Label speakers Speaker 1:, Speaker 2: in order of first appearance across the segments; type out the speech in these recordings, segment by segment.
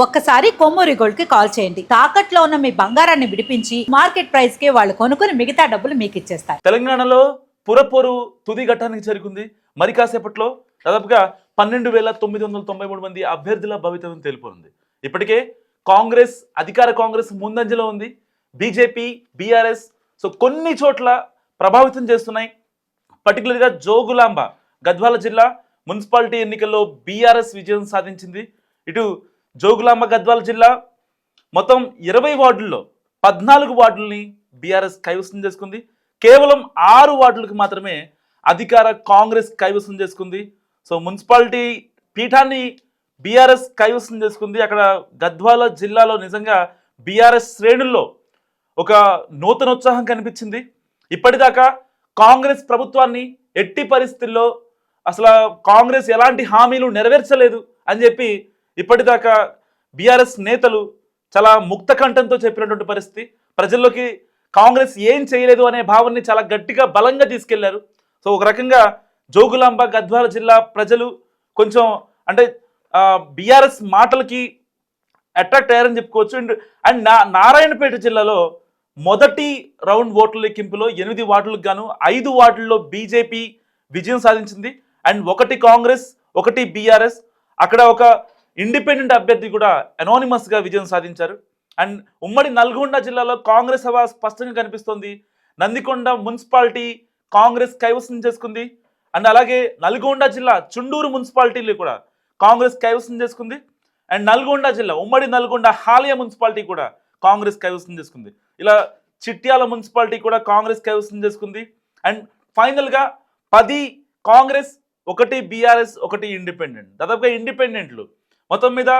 Speaker 1: ఒక్కసారి కొమ్మూరి గోల్డ్ కి కాల్ చేయండి. తాకట్లో ఉన్న మీ బంగారాన్ని విడిపించి మార్కెట్ ప్రైస్ కి వాళ్ళు కొనుక్కుని మిగతా డబ్బులు మీకు ఇచ్చేస్తారు.
Speaker 2: తెలంగాణలో పురపోరు తుది ఘట్టానికి చేరుకుంది. మరి కాసేపట్లో దాదాపుగా 12,993 మంది అభ్యర్థుల భవితవ్యం తెలిపోనుంది. ఇప్పటికే అధికార కాంగ్రెస్ ముందంజలో ఉంది. బీజేపీ, బీఆర్ఎస్ కొన్ని చోట్ల ప్రభావితం చేస్తున్నాయి. పర్టికులర్గా జోగులాంబ గద్వాల జిల్లా మున్సిపాలిటీ ఎన్నికల్లో బీఆర్ఎస్ విజయం సాధించింది. ఇటు జోగులాంబ గద్వాల జిల్లా మొత్తం 20 వార్డుల్లో 14 వార్డుల్ని బీఆర్ఎస్ కైవసం చేసుకుంది. కేవలం 6 వార్డులకు మాత్రమే అధికార కాంగ్రెస్ కైవసం చేసుకుంది. మున్సిపాలిటీ పీఠాన్ని బీఆర్ఎస్ కైవసం చేసుకుంది. అక్కడ గద్వాల జిల్లాలో నిజంగా బీఆర్ఎస్ శ్రేణుల్లో ఒక నూతనోత్సాహం కనిపించింది. ఇప్పటిదాకా కాంగ్రెస్ ప్రభుత్వాన్ని ఎట్టి పరిస్థితుల్లో అసలు కాంగ్రెస్ ఎలాంటి హామీలు నెరవేర్చలేదు అని చెప్పి ఇప్పటిదాకా బీఆర్ఎస్ నేతలు చాలా ముక్త కంఠంతో చెప్పినటువంటి పరిస్థితి. ప్రజల్లోకి కాంగ్రెస్ ఏం చేయలేదు అనే భావాన్ని చాలా గట్టిగా బలంగా తీసుకెళ్లారు. ఒక రకంగా జోగులాంబ గద్వాల జిల్లా ప్రజలు కొంచెం అంటే బీఆర్ఎస్ మాటలకి అట్రాక్ట్ అయ్యారని చెప్పుకోవచ్చు. అండ్ నారాయణపేట జిల్లాలో మొదటి రౌండ్ ఓట్ల లెక్కింపులో 8 వార్డులకు గాను 5 వార్డుల్లో బీజేపీ విజయం సాధించింది. అండ్ 1 కాంగ్రెస్ 1 బీఆర్ఎస్, అక్కడ ఒక ఇండిపెండెంట్ అభ్యర్థి కూడా అనానిమస్గా విజయం సాధించారు. అండ్ ఉమ్మడి నల్గొండ జిల్లాలో కాంగ్రెస్ హవా స్పష్టంగా కనిపిస్తోంది. నందికొండ మున్సిపాలిటీ కాంగ్రెస్ కైవసం చేసుకుంది. అండ్ అలాగే నల్గొండ జిల్లా చుండూరు మున్సిపాలిటీలు కూడా కాంగ్రెస్ కైవసం చేసుకుంది. అండ్ నల్గొండ జిల్లా ఉమ్మడి నల్గొండ హాలియా మున్సిపాలిటీ కూడా కాంగ్రెస్ కైవసం చేసుకుంది. ఇలా చిట్యాల మున్సిపాలిటీ కూడా కాంగ్రెస్ కైవసం చేసుకుంది. అండ్ ఫైనల్గా 10 కాంగ్రెస్ 1 బీఆర్ఎస్ 1 ఇండిపెండెంట్, దాదాపుగా ఇండిపెండెంట్లు మొత్తం మీద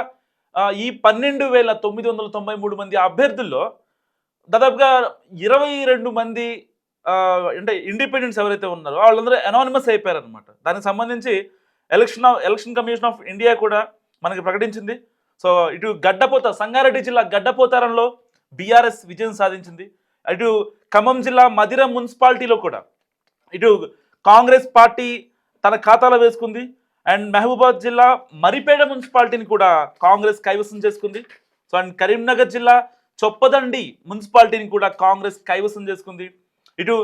Speaker 2: ఈ 12,993 మంది అభ్యర్థుల్లో దాదాపుగా 22 మంది అంటే ఇండిపెండెంట్స్ ఎవరైతే ఉన్నారో వాళ్ళందరూ అనానిమస్ అయిపోయారనమాట. దానికి సంబంధించి ఎలక్షన్ కమిషన్ ఆఫ్ ఇండియా కూడా మనకి ప్రకటించింది. ఇటు సంగారెడ్డి జిల్లా గడ్డపోతారంలో బీఆర్ఎస్ విజయం సాధించింది. ఇటు ఖమ్మం జిల్లా మధిర మున్సిపాలిటీలో కూడా ఇటు కాంగ్రెస్ పార్టీ తన ఖాతాలో వేసుకుంది. అండ్ మహబూబాద్ జిల్లా మరిపేడ మున్సిపాలిటీని కూడా కాంగ్రెస్ కైవసం చేసుకుంది. అండ్ కరీంనగర్ జిల్లా చొప్పదండి మున్సిపాలిటీని కూడా కాంగ్రెస్ కైవసం చేసుకుంది. ఇటు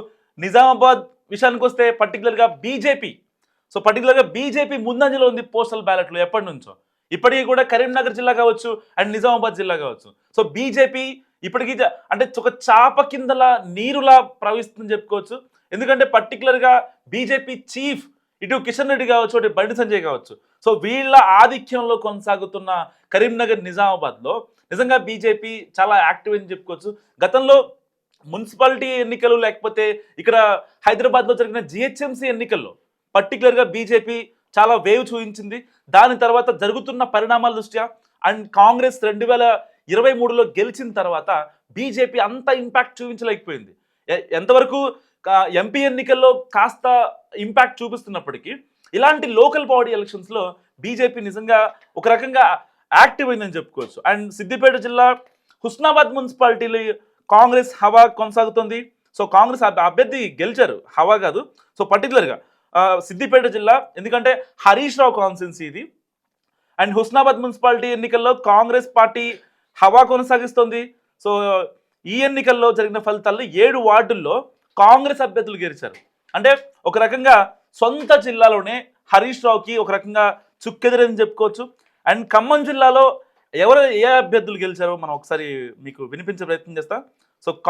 Speaker 2: నిజామాబాద్ విషయానికి వస్తే పర్టికులర్గా బీజేపీ ముందంజలో ఉంది పోస్టల్ బ్యాలెట్లు ఎప్పటి నుంచో. ఇప్పటికీ కూడా కరీంనగర్ జిల్లా కావచ్చు అండ్ నిజామాబాద్ జిల్లా కావచ్చు. బీజేపీ ఇప్పటికీ అంటే ఒక చాప కిందలా నీరులా ప్రవహిస్తుందని చెప్పుకోవచ్చు. ఎందుకంటే పర్టికులర్గా బీజేపీ చీఫ్ ఇటు కిషన్ రెడ్డి కావచ్చు, అటు బండి సంజయ్ కావచ్చు. వీళ్ళ ఆధిక్యంలో కొనసాగుతున్న కరీంనగర్ నిజామాబాద్లో నిజంగా బీజేపీ చాలా యాక్టివ్ అని చెప్పుకోవచ్చు. గతంలో మున్సిపాలిటీ ఎన్నికలు లేకపోతే ఇక్కడ హైదరాబాద్లో జరిగిన జిహెచ్ఎంసీ ఎన్నికల్లో పర్టికులర్గా బీజేపీ చాలా వేవ్ చూపించింది. దాని తర్వాత జరుగుతున్న పరిణామాల దృష్ట్యా అండ్ కాంగ్రెస్ 2023లో గెలిచిన తర్వాత బీజేపీ అంత ఇంపాక్ట్ చూపించలేకపోయింది. ఎంతవరకు ఎంపీ ఎన్నికల్లో కాస్త ఇంపాక్ట్ చూపిస్తున్నప్పటికీ ఇలాంటి లోకల్ బాడీ ఎలక్షన్స్లో బీజేపీ నిజంగా ఒక రకంగా యాక్టివ్ అయిందని చెప్పుకోవచ్చు. అండ్ సిద్దిపేట జిల్లా హుస్నాబాద్ మున్సిపాలిటీలో కాంగ్రెస్ హవా కొనసాగుతుంది. కాంగ్రెస్ అభ్యర్థి గెలిచారు, హవా కాదు. పర్టికులర్గా సిద్దిపేట జిల్లా ఎందుకంటే హరీష్ రావు కాన్స్టిట్యున్సీ ఇది. అండ్ హుస్నాబాద్ మున్సిపాలిటీ ఎన్నికల్లో కాంగ్రెస్ పార్టీ హవా కొనసాగిస్తుంది. ఈ ఎన్నికల్లో జరిగిన ఫలితాల్లో 7 వార్డుల్లో కాంగ్రెస్ అభ్యర్థులు గెలిచారు. అంటే ఒక రకంగా సొంత జిల్లాలోనే హరీష్ రావుకి ఒక రకంగా చుక్కెదిరని చెప్పుకోవచ్చు. అండ్ ఖమ్మం జిల్లాలో ఏ అభ్యర్థులు గెలిచారో మనం ఒకసారి మీకు వినిపించే ప్రయత్నం చేస్తాం.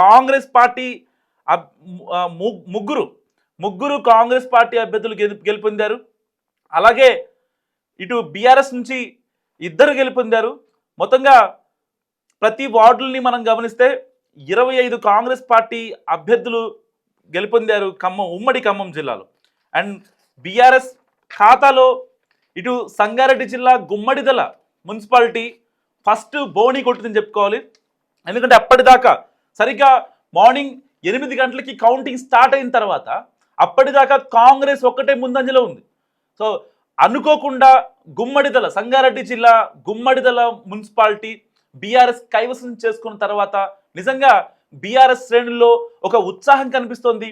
Speaker 2: కాంగ్రెస్ పార్టీ ముగ్గురు కాంగ్రెస్ పార్టీ అభ్యర్థులు గెలుపొందారు. అలాగే ఇటు బీఆర్ఎస్ నుంచి 2 గెలుపొందారు. మొత్తంగా ప్రతి వార్డుల్ని మనం గమనిస్తే 25 కాంగ్రెస్ పార్టీ అభ్యర్థులు గెలుపొందారు ఉమ్మడి ఖమ్మం జిల్లాలో. అండ్ బీఆర్ఎస్ ఖాతాలో ఇటు సంగారెడ్డి జిల్లా గుమ్మడిదల మున్సిపాలిటీ ఫస్ట్ బోని కొట్టిందని చెప్పుకోవాలి. ఎందుకంటే అప్పటిదాకా సరిగ్గా మార్నింగ్ 8 గంటలకి కౌంటింగ్ స్టార్ట్ అయిన తర్వాత అప్పటిదాకా కాంగ్రెస్ ఒక్కటే ముందంజలో ఉంది. అనుకోకుండా సంగారెడ్డి జిల్లా గుమ్మడిదల మున్సిపాలిటీ బీఆర్ఎస్ కైవసం చేసుకున్న తర్వాత నిజంగా బీఆర్ఎస్ శ్రేణుల్లో ఒక ఉత్సాహం కనిపిస్తోంది.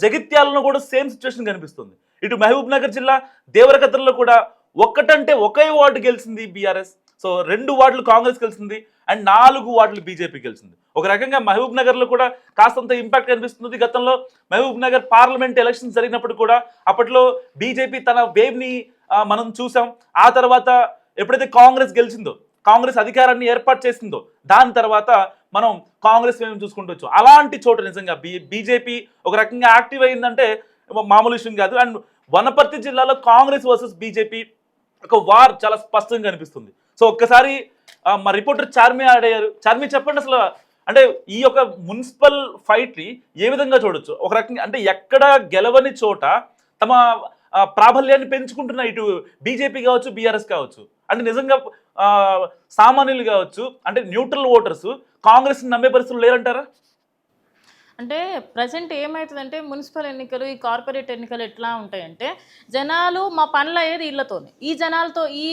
Speaker 2: జగిత్యాలలో కూడా సేమ్ సిచ్యువేషన్ కనిపిస్తుంది. ఇటు మహబూబ్ నగర్ జిల్లా దేవరకద్రలో కూడా ఒక్కటంటే ఒకే వార్డు గెలిచింది బీఆర్ఎస్. సో 2 వార్డులు కాంగ్రెస్ గెలిచింది అండ్ 4 వార్డులు బీజేపీ గెలిచింది. ఒక రకంగా మహబూబ్ నగర్లో కూడా కాస్తంత ఇంపాక్ట్ కనిపిస్తుంది. గతంలో మహబూబ్ నగర్ పార్లమెంట్ ఎలక్షన్ జరిగినప్పుడు కూడా అప్పట్లో బీజేపీ తన వేవ్ని మనం చూసాం. ఆ తర్వాత ఎప్పుడైతే కాంగ్రెస్ గెలిచిందో, కాంగ్రెస్ అధికారాన్ని ఏర్పాటు చేసిందో, దాని తర్వాత మనం కాంగ్రెస్ మేము చూసుకుంటూ అలాంటి చోట నిజంగా బీజేపీ ఒక రకంగా యాక్టివ్ అయిందంటే మామూలు విషయం కాదు. అండ్ వనపర్తి జిల్లాలో కాంగ్రెస్ వర్సెస్ బీజేపీ ఒక వార్ చాలా స్పష్టంగా కనిపిస్తుంది. సో ఒక్కసారి మా రిపోర్టర్ చార్మి అడిగారు. చార్మి చెప్పండి, అసలు అంటే ఈ యొక్క మున్సిపల్ ఫైట్ని ఏ విధంగా చూడొచ్చు? ఒక రకంగా అంటే ఎక్కడ గెలవని చోట తమ ప్రాబల్యాన్ని పెంచుకుంటున్న ఇటు బీజేపీ కావచ్చు, బీఆర్ఎస్ కావచ్చు. అంటే నిజంగా సామాన్యులు కావచ్చు, అంటే న్యూట్రల్ ఓటర్స్ కాంగ్రెస్ని నమ్మే పరిస్థితులు లేరంటారా?
Speaker 3: అంటే ప్రజెంట్ ఏమవుతుందంటే మున్సిపల్ ఎన్నికలు, ఈ కార్పొరేట్ ఎన్నికలు ఎట్లా ఉంటాయంటే జనాలు మా పనులు అయ్యేది వీళ్ళతోనే. ఈ జనాలతో, ఈ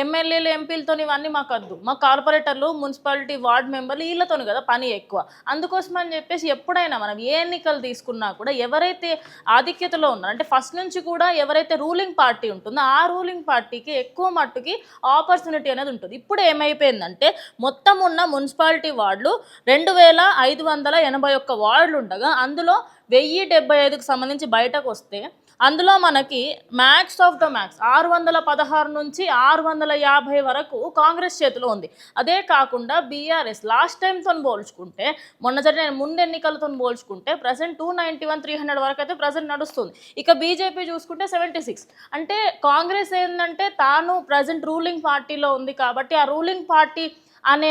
Speaker 3: ఎమ్మెల్యేలు ఎంపీలతో ఇవన్నీ మాకు వద్దు. మా కార్పొరేటర్లు, మున్సిపాలిటీ వార్డ్ మెంబర్లు వీళ్ళతోనే కదా పని ఎక్కువ. అందుకోసం అని చెప్పేసి ఎప్పుడైనా మనం ఏ ఎన్నికలు తీసుకున్నా కూడా ఎవరైతే ఆధిక్యతలో ఉన్నారో, అంటే ఫస్ట్ నుంచి కూడా ఎవరైతే రూలింగ్ పార్టీ ఉంటుందో ఆ రూలింగ్ పార్టీకి ఎక్కువ మట్టుకి ఆపర్చునిటీ అనేది ఉంటుంది. ఇప్పుడు ఏమైపోయిందంటే మొత్తం ఉన్న మున్సిపాలిటీ వార్డులు 2581 వార్డు ఉండగా అందులో 1075కు సంబంధించి బయటకు వస్తే అందులో మనకి మ్యాక్స్ ఆఫ్ ద మ్యాక్స్ 616 నుంచి 650 వరకు కాంగ్రెస్ చేతిలో ఉంది. అదే కాకుండా బీఆర్ఎస్ లాస్ట్ టైంతో పోల్చుకుంటే, మొన్న జరిగిన ముందు ఎన్నికలతో పోల్చుకుంటే ప్రజెంట్ 291, 300 వరకు అయితే ప్రజెంట్ నడుస్తుంది. ఇక బీజేపీ చూసుకుంటే 76. అంటే కాంగ్రెస్ ఏంటంటే తాను ప్రజెంట్ రూలింగ్ పార్టీలో ఉంది కాబట్టి ఆ రూలింగ్ పార్టీ అనే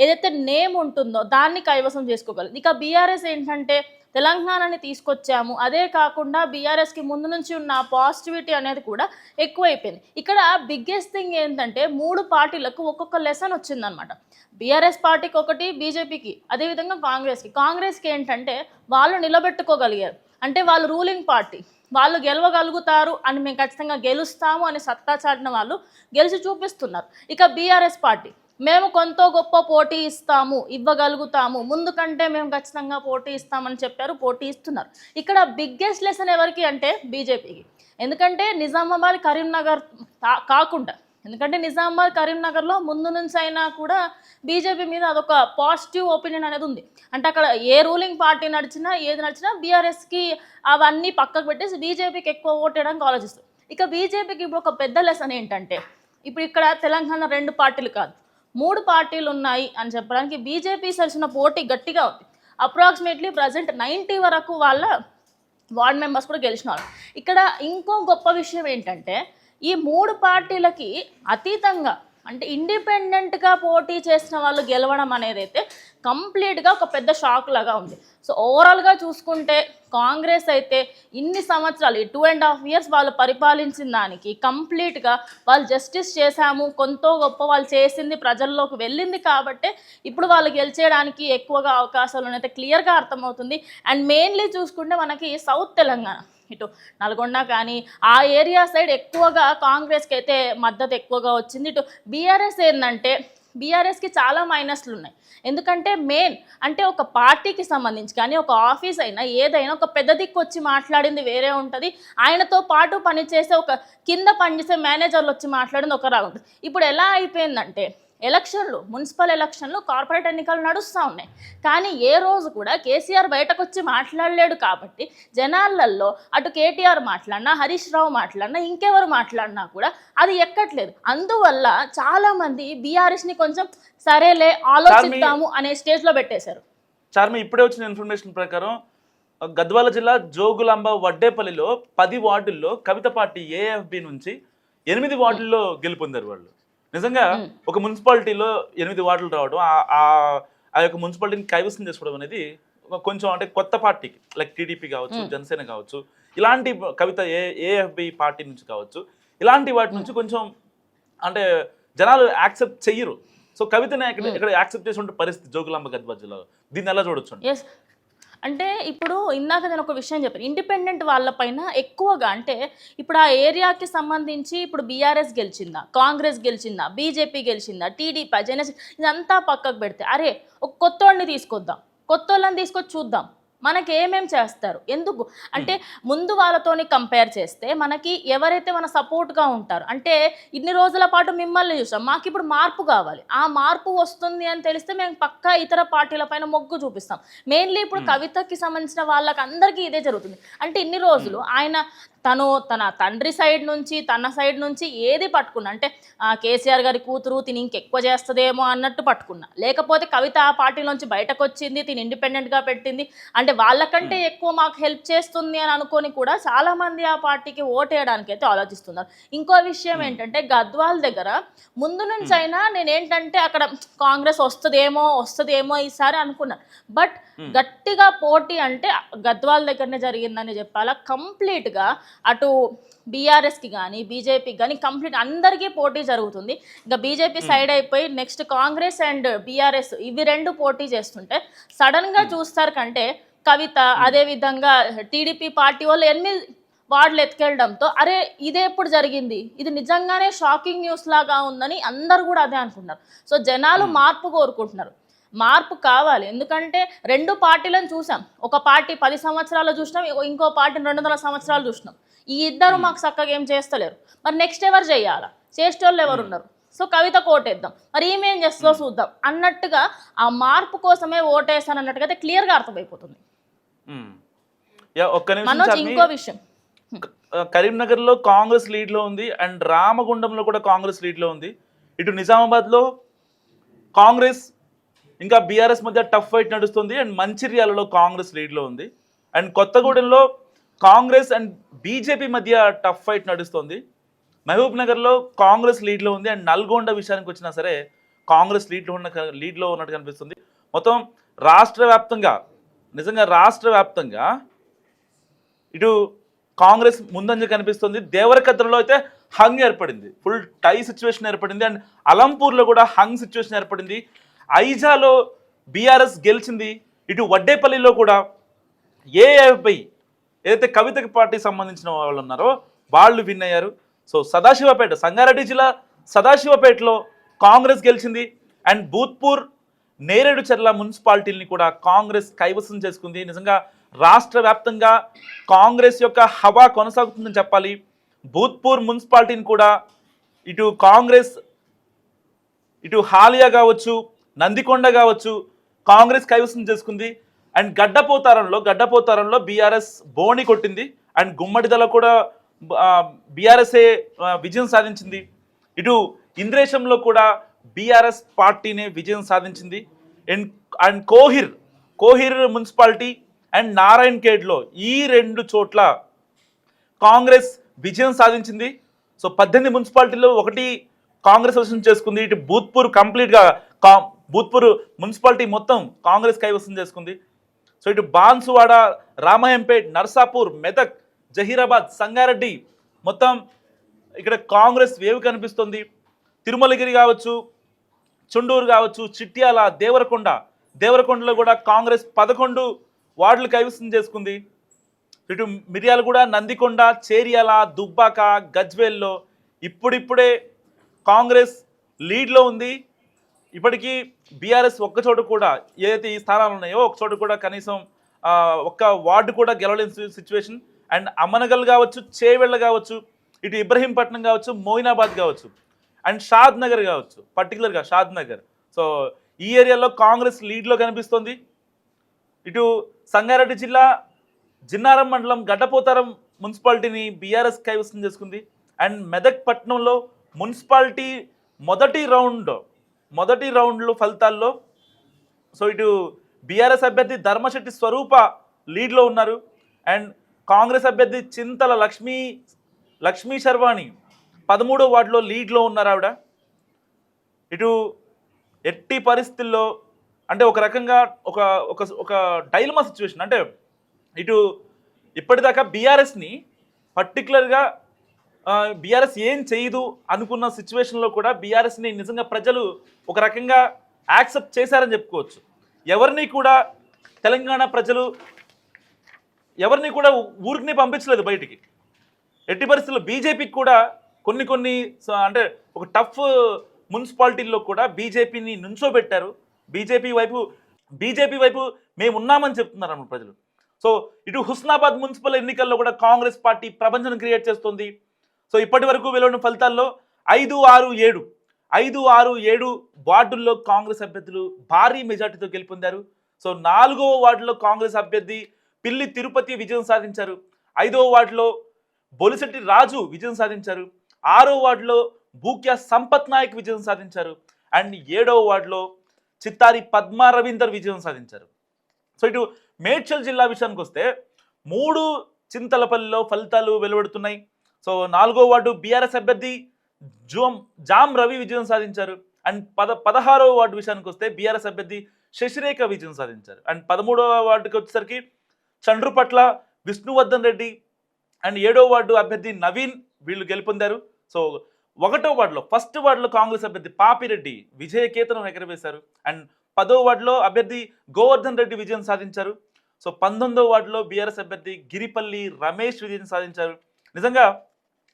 Speaker 3: ఏదైతే నేమ్ ఉంటుందో దాన్ని కైవసం చేసుకోగలదు. ఇక బీఆర్ఎస్ ఏంటంటే తెలంగాణని తీసుకొచ్చాము, అదే కాకుండా బీఆర్ఎస్కి ముందు నుంచి ఉన్న పాజిటివిటీ అనేది కూడా ఎక్కువైపోయింది. ఇక్కడ బిగ్గెస్ట్ థింగ్ ఏంటంటే 3 పార్టీలకు ఒక్కొక్క లెసన్ వచ్చిందనమాట. బీఆర్ఎస్ పార్టీకి ఒకటి, బీజేపీకి, అదేవిధంగా కాంగ్రెస్కి ఏంటంటే వాళ్ళు నిలబెట్టుకోగలిగారు. అంటే వాళ్ళు రూలింగ్ పార్టీ, వాళ్ళు గెలవగలుగుతారు అని, మేము ఖచ్చితంగా గెలుస్తాము అని సత్తా చాటిన వాళ్ళు గెలిచి చూపిస్తున్నారు. ఇక బీఆర్ఎస్ పార్టీ మేము కొంత గొప్ప పోటీ ఇవ్వగలుగుతాము, ముందు కంటే మేము ఖచ్చితంగా పోటీ ఇస్తామని చెప్పారు, పోటీ ఇస్తున్నారు. ఇక్కడ బిగ్గెస్ట్ లెసన్ ఎవరికి అంటే బీజేపీకి. ఎందుకంటే నిజామాబాద్, కరీంనగర్ కాకుండా, ఎందుకంటే నిజామాబాద్, కరీంనగర్లో ముందు నుంచి అయినా కూడా బీజేపీ మీద అదొక పాజిటివ్ ఒపీనియన్ అనేది ఉంది. అంటే అక్కడ ఏ రూలింగ్ పార్టీ నడిచినా, ఏది నడిచినా బీఆర్ఎస్కి అవన్నీ పక్కకు పెట్టేసి బీజేపీకి ఎక్కువ ఓటేయడానికి ఆలోచిస్తారు. ఇక బీజేపీకి ఇప్పుడు ఒక పెద్ద లెసన్ ఏంటంటే, ఇప్పుడు ఇక్కడ తెలంగాణ 2 పార్టీలు కాదు 3 పార్టీలు ఉన్నాయి అని చెప్పడానికి బీజేపీ సరిసిన పోటీ గట్టిగా ఉంది. అప్రాక్సిమేట్లీ ప్రజెంట్ 90 వరకు వాళ్ళ వార్డ్ మెంబర్స్ కూడా గెలిచినారు. ఇక్కడ ఇంకో గొప్ప విషయం ఏంటంటే ఈ 3 పార్టీలకి అతీతంగా, అంటే ఇండిపెండెంట్గా పోటీ చేసిన వాళ్ళు గెలవడం అనేది అయితే కంప్లీట్గా ఒక పెద్ద షాక్ లాగా ఉంది. సో ఓవరాల్గా చూసుకుంటే కాంగ్రెస్ అయితే ఇన్ని సంవత్సరాలు, 2.5 years వాళ్ళు పరిపాలించిన దానికి కంప్లీట్గా వాళ్ళు జస్టిస్ చేశాము, కొంత గొప్ప వాళ్ళు చేసింది ప్రజల్లోకి వెళ్ళింది కాబట్టి ఇప్పుడు వాళ్ళు గెలిచేయడానికి ఎక్కువగా అవకాశాలు అయితే క్లియర్గా అర్థమవుతుంది. అండ్ మెయిన్లీ చూసుకుంటే మనకి సౌత్ తెలంగాణ, ఇటు నల్గొండ కానీ ఆ ఏరియా సైడ్ ఎక్కువగా కాంగ్రెస్కి అయితే మద్దతు ఎక్కువగా వచ్చింది. ఇటు బీఆర్ఎస్ ఏంటంటే బీఆర్ఎస్కి చాలా మైనస్లు ఉన్నాయి. ఎందుకంటే మెయిన్ అంటే ఒక పార్టీకి సంబంధించి కానీ ఒక ఆఫీస్ అయినా ఏదైనా ఒక పెద్ద దిక్కు వచ్చి మాట్లాడింది వేరే ఉంటుంది, ఆయనతో పాటు పనిచేసే ఒక కింద పనిచేసే మేనేజర్లు వచ్చి మాట్లాడింది ఒకలా ఉంటుంది. ఇప్పుడు ఎలా అయిపోయిందంటే ఎలక్షన్లు, మున్సిపల్ ఎలక్షన్లు, కార్పొరేట్ ఎన్నికలు నడుస్తూ ఉన్నాయి. కానీ ఏ రోజు కూడా కేసీఆర్ బయటకు వచ్చి మాట్లాడలేడు కాబట్టి జనాలల్లో అటు కేటీఆర్ మాట్లాడినా, హరీష్ రావు మాట్లాడినా, ఇంకెవరు మాట్లాడినా కూడా అది ఎక్కట్లేదు. అందువల్ల చాలామంది బీఆర్ఎస్ని కొంచెం సరేలే ఆలోచిద్దాము అనే స్టేజ్లో పెట్టేశారు.
Speaker 2: చార్మి, ఇప్పుడే వచ్చిన ఇన్ఫర్మేషన్ ప్రకారం గద్వాల జిల్లా జోగులాంబ వడ్డేపల్లిలో 10 వార్డుల్లో కవిత పార్టీ ఏఎఫ్బి నుంచి 8 వార్డుల్లో గెలుపొందారు వాళ్ళు. నిజంగా ఒక మున్సిపాలిటీలో 8 వార్డులు రావడం, ఆ యొక్క మున్సిపాలిటీని కైవసం చేసుకోవడం అనేది కొంచెం అంటే కొత్త పార్టీకి, లైక్ టీడీపీ కావచ్చు, జనసేన కావచ్చు, ఇలాంటి కవిత ఏఎఫ్బి పార్టీ నుంచి కావచ్చు, ఇలాంటి వాటి నుంచి కొంచెం అంటే జనాలు యాక్సెప్ట్ చెయ్యరు. సో కవితని ఇక్కడ యాక్సెప్ట్ చేసిన పరిస్థితి జోగులాంబ గద్వాల జిల్లాలో, దీన్ని ఎలా చూడొచ్చు?
Speaker 3: అంటే ఇప్పుడు ఇందాక నేను ఒక విషయం చెప్పాను, ఇండిపెండెంట్ వాళ్ళపైన ఎక్కువగా, అంటే ఇప్పుడు ఆ ఏరియాకి సంబంధించి ఇప్పుడు బీఆర్ఎస్ గెలిచిందా, కాంగ్రెస్ గెలిచిందా, బీజేపీ గెలిచిందా, టీడీపీ, జనసేన, ఇదంతా పక్కకు పెడితే అరే ఒక కొత్తోడిని తీసుకొద్దాం, కొత్తోళ్ళని తీసుకొచ్చి చూద్దాం, మనకి ఏమేం చేస్తారు ఎందుకు అంటే ముందు వాళ్ళతోని కంపేర్ చేస్తే మనకి ఎవరైతే మన సపోర్ట్గా ఉంటారు అంటే ఇన్ని రోజుల పాటు మిమ్మల్ని చూసాం మాకు ఇప్పుడు మార్పు కావాలి ఆ మార్పు వస్తుంది అని తెలిస్తే మేము పక్కా ఇతర పార్టీల పైన మొగ్గు చూపిస్తాం మెయిన్లీ ఇప్పుడు కవితకి సంబంధించిన వాళ్ళకి అందరికీ ఇదే జరుగుతుంది అంటే ఇన్ని రోజులు ఆయన తన తండ్రి సైడ్ నుంచి తన సైడ్ నుంచి ఏది పట్టుకున్నా అంటే కేసీఆర్ గారి కూతురు తిని ఇంకెక్కువ చేస్తుందేమో అన్నట్టు పట్టుకున్నా లేకపోతే కవిత ఆ పార్టీలోంచి బయటకు వచ్చింది తిని ఇండిపెండెంట్గా పెట్టింది అంటే వాళ్ళకంటే ఎక్కువ మాకు హెల్ప్ చేస్తుంది అని అనుకొని కూడా చాలామంది ఆ పార్టీకి ఓటేయడానికి అయితే ఆలోచిస్తున్నారు ఇంకో విషయం ఏంటంటే గద్వాల్ దగ్గర ముందు నుంచి అయినా నేనేంటంటే అక్కడ కాంగ్రెస్ వస్తుందేమో ఈసారి అనుకున్నాను బట్ గట్టిగా పోటీ అంటే గద్వాల్ దగ్గరనే జరిగిందని చెప్పాలా కంప్లీట్గా అటు బీఆర్ఎస్కి కానీ బీజేపీకి కానీ కంప్లీట్ అందరికీ పోటీ జరుగుతుంది ఇంకా బీజేపీ సైడ్ అయిపోయి నెక్స్ట్ కాంగ్రెస్ అండ్ బీఆర్ఎస్ ఇవి రెండు పోటీ చేస్తుంటే సడన్గా చూస్తారు కంటే కవిత అదేవిధంగా టీడీపీ పార్టీ వాళ్ళు 8 వార్డులు ఎత్తుకెళ్ళడంతో అరే ఇదే ఎప్పుడు జరిగింది ఇది నిజంగానే షాకింగ్ న్యూస్ లాగా ఉందని అందరు కూడా అదే అనుకుంటున్నారు సో జనాలు మార్పు కోరుకుంటున్నారు మార్పు కావాలి ఎందుకంటే రెండు పార్టీలను చూసాం ఒక పార్టీ 10 సంవత్సరాలు చూసినాం ఇంకో పార్టీని 200 సంవత్సరాలు చూసినాం ఈ ఇద్దరు మాకు చక్కగా ఏం చేస్తలేరు మరి నెక్స్ట్ ఎవరు చేయాలా చేసేటోళ్ళు ఎవరు ఉన్నారు సో కవిత కోటేద్దాం మరి ఈమెం చేస్తుందో చూద్దాం అన్నట్టుగా ఆ మార్పు కోసమే ఓటేస్తాను అన్నట్టుగా అయితే క్లియర్గా అర్థమైపోతుంది మనోజ్ ఇంకో విషయం
Speaker 2: కరీంనగర్లో కాంగ్రెస్ లీడ్లో ఉంది అండ్ రామగుండంలో కూడా కాంగ్రెస్ లీడ్లో ఉంది ఇటు నిజామాబాద్లో కాంగ్రెస్ ఇంకా బీఆర్ఎస్ మధ్య టఫ్ ఫైట్ నడుస్తుంది అండ్ మంచిర్యాలలో కాంగ్రెస్ లీడ్లో ఉంది అండ్ కొత్తగూడెంలో కాంగ్రెస్ అండ్ బీజేపీ మధ్య టఫ్ ఫైట్ నడుస్తుంది మహబూబ్ నగర్లో కాంగ్రెస్ లీడ్లో ఉంది అండ్ నల్గొండ విషయానికి వచ్చినా సరే కాంగ్రెస్ లీడ్లో ఉన్నట్టు కనిపిస్తుంది మొత్తం రాష్ట్ర వ్యాప్తంగా నిజంగా రాష్ట్ర వ్యాప్తంగా ఇటు కాంగ్రెస్ ముందంజ కనిపిస్తుంది దేవరకద్రలో అయితే హంగ్ ఏర్పడింది ఫుల్ టై సిచ్యువేషన్ ఏర్పడింది అండ్ అలంపూర్లో కూడా హంగ్ సిచ్యువేషన్ ఏర్పడింది ఐజాలో బీఆర్ఎస్ గెలిచింది ఇటు వడ్డేపల్లిలో కూడా ఏఐపై ఏదైతే కవితకి పార్టీకి సంబంధించిన వాళ్ళు ఉన్నారో వాళ్ళు విన్ అయ్యారు సో సదాశివపేట సంగారెడ్డి జిల్లా సదాశివపేటలో కాంగ్రెస్ గెలిచింది అండ్ భూత్పూర్ నేరేడు చెర్ల మున్సిపాలిటీని కూడా కాంగ్రెస్ కైవసం చేసుకుంది నిజంగా రాష్ట్ర వ్యాప్తంగా కాంగ్రెస్ యొక్క హవా కొనసాగుతుందని చెప్పాలి భూత్పూర్ మున్సిపాలిటీని కూడా ఇటు కాంగ్రెస్ ఇటు హాలియా కావచ్చు నందికొండ కావచ్చు కాంగ్రెస్ కైవసం చేసుకుంది అండ్ గడ్డపోతారంలో బీఆర్ఎస్ బోణి కొట్టింది అండ్ గుమ్మడిదల కూడా బీఆర్ఎస్ఏ విజయం సాధించింది ఇటు ఇంద్రేశంలో కూడా బీఆర్ఎస్ పార్టీనే విజయం సాధించింది and Kohir municipality and Narayan ఖేడ్లో ఈ 2 చోట్ల కాంగ్రెస్ విజయం సాధించింది సో 18 మున్సిపాలిటీలో ఒకటి కాంగ్రెస్ వశం చేసుకుంది ఇటు భూత్పూర్ కంప్లీట్గా భూత్పూర్ మున్సిపాలిటీ మొత్తం కాంగ్రెస్ కైవసం చేసుకుంది సో ఇటు బాన్సువాడ రామహంపేట్ నర్సాపూర్ మెదక్ జహీరాబాద్ సంగారెడ్డి మొత్తం ఇక్కడ కాంగ్రెస్ వేవ్ కనిపిస్తుంది తిరుమలగిరి కావచ్చు చుండూరు కావచ్చు చిట్యాల దేవరకొండలో కూడా కాంగ్రెస్ 11 వార్డులు కైవసం చేసుకుంది ఇటు మిర్యాలగూడ నందికొండ చేర్యాల దుబ్బాక గజ్వేల్లో ఇప్పుడిప్పుడే కాంగ్రెస్ లీడ్లో ఉంది ఇప్పటికీ బీఆర్ఎస్ ఒక్క చోట కూడా ఏదైతే ఈ స్థానాలు ఉన్నాయో ఒక చోట కూడా కనీసం ఒక్క వార్డు కూడా గెలవలేని సిచ్యువేషన్ అండ్ అమ్మనగల్ కావచ్చు చేవెళ్ళ కావచ్చు ఇటు ఇబ్రహీంపట్నం కావచ్చు మోయినాబాద్ కావచ్చు అండ్ షాద్ నగర్ కావచ్చు పర్టికులర్గా షాద్ నగర్ సో ఈ ఏరియాలో కాంగ్రెస్ లీడ్లో కనిపిస్తుంది ఇటు సంగారెడ్డి జిల్లా జిన్నారం మండలం గడ్డపోతారం మున్సిపాలిటీని బీఆర్ఎస్ కైవసం చేసుకుంది అండ్ మెదక్ పట్టణంలో మున్సిపాలిటీ మొదటి రౌండ్లో ఫలితాల్లో సో ఇటు బీఆర్ఎస్ అభ్యర్థి ధర్మశెట్టి స్వరూప లీడ్లో ఉన్నారు అండ్ కాంగ్రెస్ అభ్యర్థి చింతల లక్ష్మీ శర్వాణి 13వ వార్డులో లీడ్లో ఉన్నారు ఆవిడ ఇటు ఎట్టి పరిస్థితుల్లో అంటే ఒక రకంగా ఒక డైలమా సిచ్యువేషన్ అంటే ఇటు ఇప్పటిదాకా బీఆర్ఎస్ని పర్టికులర్గా బీఆర్ఎస్ ఏం చేయదు అనుకున్న సిచ్యువేషన్లో కూడా బీఆర్ఎస్ని నిజంగా ప్రజలు ఒక రకంగా యాక్సెప్ట్ చేశారని చెప్పుకోవచ్చు ఎవరిని కూడా తెలంగాణ ప్రజలు ఎవరిని కూడా ఊరికి పంపించలేదు బయటికి ఎట్టి పరిస్థితుల్లో బీజేపీకి కూడా కొన్ని అంటే ఒక టఫ్ మున్సిపాలిటీల్లో కూడా బీజేపీని నుంచోబెట్టారు బీజేపీ వైపు మేము ఉన్నామని చెప్తున్నారు అన్నమాట ప్రజలు సో ఇటు హుస్నాబాద్ మున్సిపల్ ఎన్నికల్లో కూడా కాంగ్రెస్ పార్టీ ప్రపంచం క్రియేట్ చేస్తుంది. సో ఇప్పటి వరకు వెలువడిన ఫలితాల్లో 5-6-7 వార్డుల్లో కాంగ్రెస్ అభ్యర్థులు భారీ మెజార్టీతో గెలుపొందారు. సో 4వ వార్డులో కాంగ్రెస్ అభ్యర్థి పిల్లి తిరుపతి విజయం సాధించారు. 5వ వార్డులో బొలిశెట్టి రాజు విజయం సాధించారు. 6వ వార్డులో బూక్యా సంపత్ నాయక్ విజయం సాధించారు. అండ్ 7వ వార్డులో చిత్తారి పద్మా రవీందర్ విజయం సాధించారు. సో ఇటు మేడ్చల్ జిల్లా విషయానికి వస్తే 3 చింతలపల్లిలో ఫలితాలు వెలువడుతున్నాయి. సో 4వ వార్డు బీఆర్ఎస్ అభ్యర్థి జామ్ రవి విజయం సాధించారు. అండ్ 16వ వార్డు విషయానికి వస్తే బీఆర్ఎస్ అభ్యర్థి శశిరేఖ విజయం సాధించారు. అండ్ 13వ వార్డుకి వచ్చేసరికి చండ్రుపట్ల విష్ణువర్ధన్ రెడ్డి అండ్ 7వ వార్డు అభ్యర్థి నవీన్ వీళ్ళు గెలుపొందారు. సో 1వ వార్డులో ఫస్ట్ వార్డులో కాంగ్రెస్ అభ్యర్థి పాపిరెడ్డి విజయకేతనం ఎగరవేశారు. అండ్ 10వ వార్డులో అభ్యర్థి గోవర్ధన్ రెడ్డి విజయం సాధించారు. సో 19వ వార్డులో బీఆర్ఎస్ అభ్యర్థి గిరిపల్లి రమేష్ విజయం సాధించారు. నిజంగా